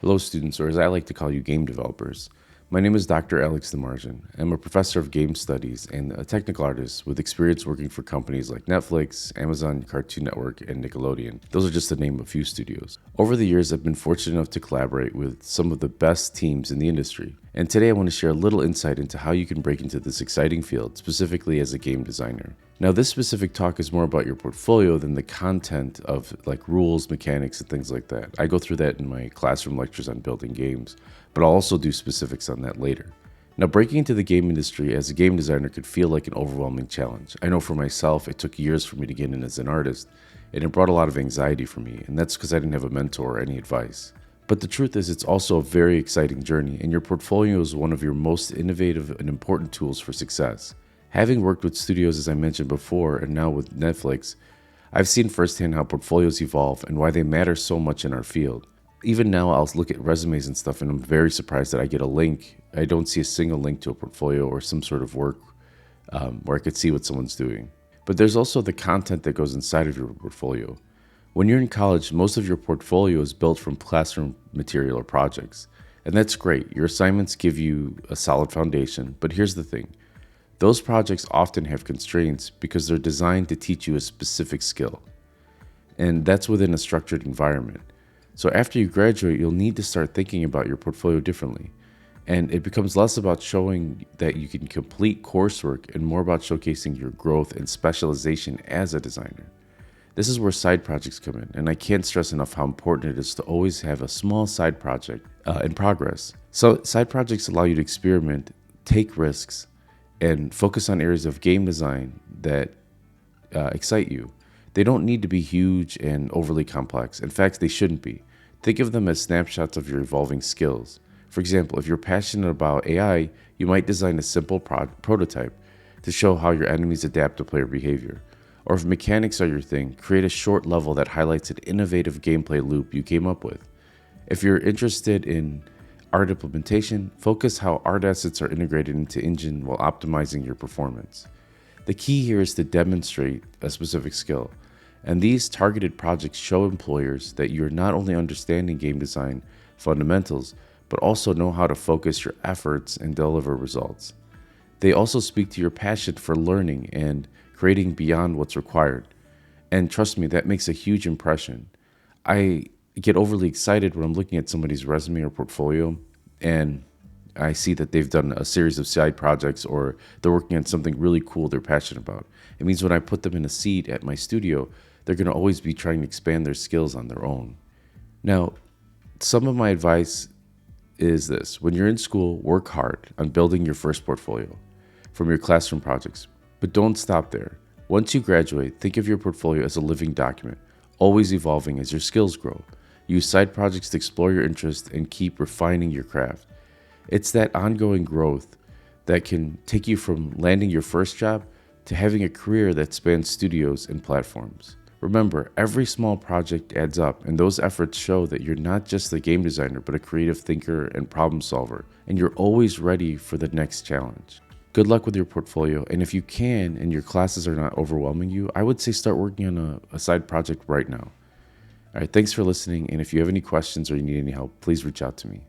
Hello, students, or as I like to call you, game developers. My name is Dr. Alex Demarjan. I'm a professor of game studies and a technical artist with experience working for companies like Netflix, Amazon, Cartoon Network, and Nickelodeon. Those are just to name a few studios. Over the years, I've been fortunate enough to collaborate with some of the best teams in the industry. And today I want to share a little insight into how you can break into this exciting field, specifically as a game designer. Now, this specific talk is more about your portfolio than the content of like rules, mechanics, and things like that. I go through that in my classroom lectures on building games, but I'll also do specifics on that later. Now, breaking into the game industry as a game designer could feel like an overwhelming challenge. I know for myself, it took years for me to get in as an artist, and it brought a lot of anxiety for me, and that's because I didn't have a mentor or any advice. But the truth is, it's also a very exciting journey, and your portfolio is one of your most innovative and important tools for success. Having worked with studios, as I mentioned before, and now with Netflix, I've seen firsthand how portfolios evolve and why they matter so much in our field. Even now, I'll look at resumes and stuff, and I'm very surprised that I get a link. I don't see a single link to a portfolio or some sort of work where I could see what someone's doing. But there's also the content that goes inside of your portfolio. When you're in college, most of your portfolio is built from classroom material or projects. And that's great. Your assignments give you a solid foundation. But here's the thing. Those projects often have constraints because they're designed to teach you a specific skill. And that's within a structured environment. So after you graduate, you'll need to start thinking about your portfolio differently. And it becomes less about showing that you can complete coursework and more about showcasing your growth and specialization as a designer. This is where side projects come in, and I can't stress enough how important it is to always have a small side project in progress. So side projects allow you to experiment, take risks, and focus on areas of game design that excite you. They don't need to be huge and overly complex. In fact, they shouldn't be. Think of them as snapshots of your evolving skills. For example, if you're passionate about AI, you might design a simple prototype to show how your enemies adapt to player behavior. Or if mechanics are your thing, create a short level that highlights an innovative gameplay loop you came up with. If you're interested in art implementation, focus how art assets are integrated into engine while optimizing your performance. The key here is to demonstrate a specific skill, and these targeted projects show employers that you're not only understanding game design fundamentals, but also know how to focus your efforts and deliver results. They also speak to your passion for learning and creating beyond what's required. And trust me, that makes a huge impression. I get overly excited when I'm looking at somebody's resume or portfolio and I see that they've done a series of side projects or they're working on something really cool they're passionate about. It means when I put them in a seat at my studio, they're going to always be trying to expand their skills on their own. Now, some of my advice is this. When you're in school, work hard on building your first portfolio from your classroom projects. But don't stop there. Once you graduate, think of your portfolio as a living document, always evolving as your skills grow. Use side projects to explore your interests and keep refining your craft. It's that ongoing growth that can take you from landing your first job to having a career that spans studios and platforms. Remember, every small project adds up, and those efforts show that you're not just a game designer, but a creative thinker and problem solver, and you're always ready for the next challenge. Good luck with your portfolio, and if you can and your classes are not overwhelming you, I would say start working on a side project right now. All right, thanks for listening, and if you have any questions or you need any help, please reach out to me.